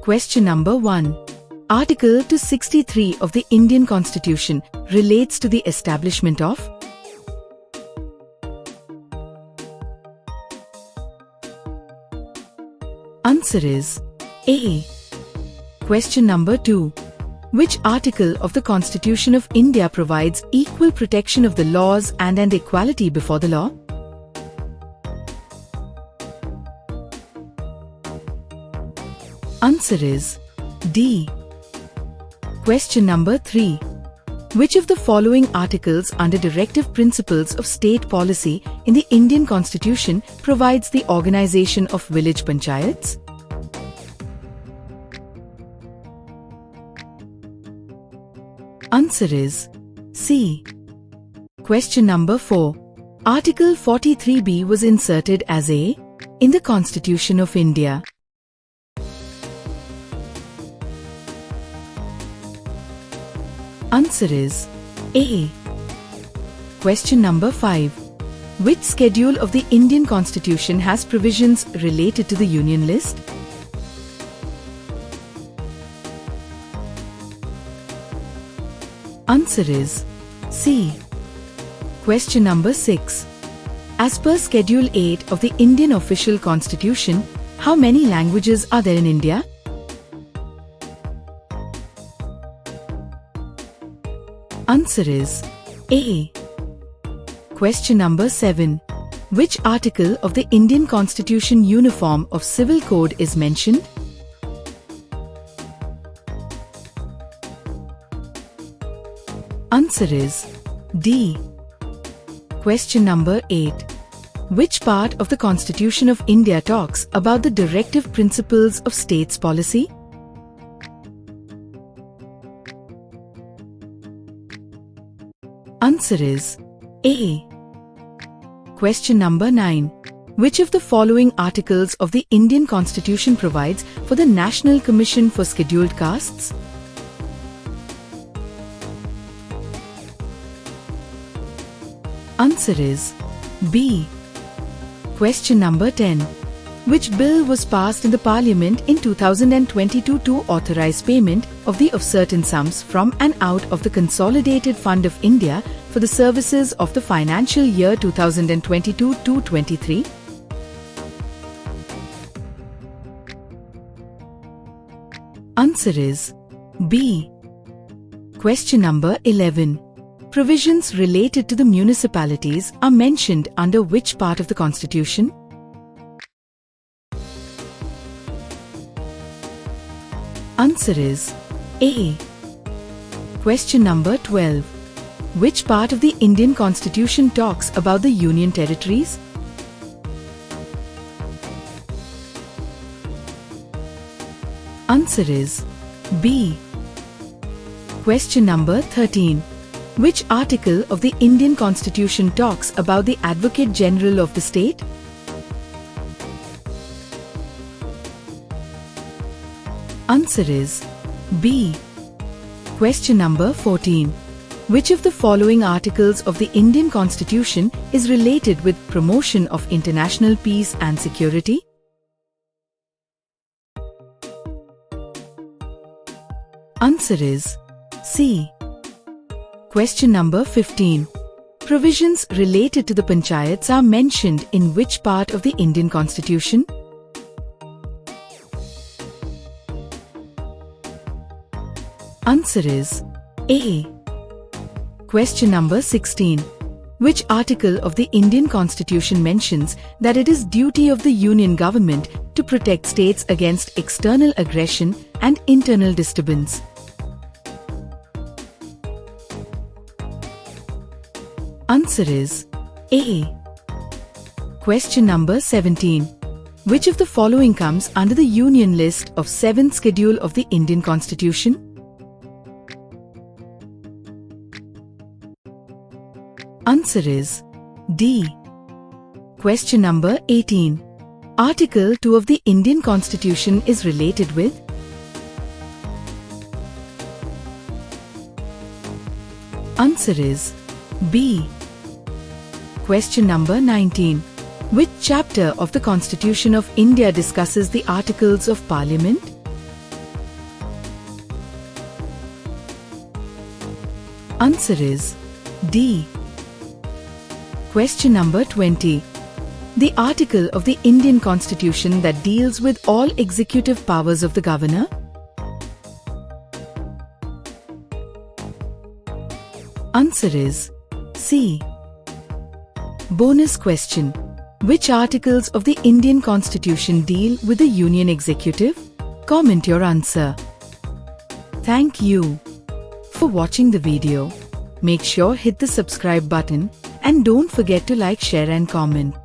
Question number 1. Article 263 of the Indian Constitution relates to the establishment of. Answer is A. Question number 2. Which article of the Constitution of India provides equal protection of the laws and equality before the law? Answer is D. Question number 3. Which of the following articles under Directive Principles of State Policy in the Indian Constitution provides the organization of village panchayats? Answer is C. Question number 4. Article 43B was inserted as a in the Constitution of India. Answer is A. Question number 5. Which schedule of the Indian Constitution has provisions related to the Union list? Answer is C. Question number 6. As per Schedule 8 of the Indian Official Constitution, how many languages are there in India? Answer is A. Question number 7. Which article of the Indian Constitution Uniform of Civil Code is mentioned? Answer is D. Question number 8. Which part of the Constitution of India talks about the directive principles of states policy? Answer is A. Question number 9. Which of the following articles of the Indian Constitution provides for the National Commission for Scheduled Castes? Answer is B. Question number 10. Which bill was passed in the Parliament in 2022 to authorize payment of certain sums from and out of the Consolidated Fund of India for the services of the financial year 2022-23? Answer is B. Question number 11. Provisions related to the municipalities are mentioned under which part of the Constitution? Answer is A. Question number 12. Which part of the Indian Constitution talks about the Union Territories? Answer is B. Question number 13. Which article of the Indian Constitution talks about the Advocate General of the state? Answer is B. Question number 14. Which of the following articles of the Indian Constitution is related with promotion of international peace and security? Answer is C. Question number 15. Provisions related to the panchayats are mentioned in which part of the Indian Constitution? Answer is A. Question number 16. Which article of the Indian Constitution mentions that it is duty of the Union Government to protect states against external aggression and internal disturbance? Answer is A. Question number 17. Which of the following comes under the Union list of 7th Schedule of the Indian Constitution? Answer is D. Question number 18. Article 2 of the Indian Constitution is related with? Answer is B. Question number 19. Which chapter of the Constitution of India discusses the Articles of Parliament? Answer is D. Question number 20. The article of the Indian Constitution that deals with all executive powers of the governor? Answer is C. Bonus question. Which articles of the Indian Constitution deal with the Union Executive? Comment your answer. Thank you for watching the video. Make sure hit the subscribe button and don't forget to like, share and comment.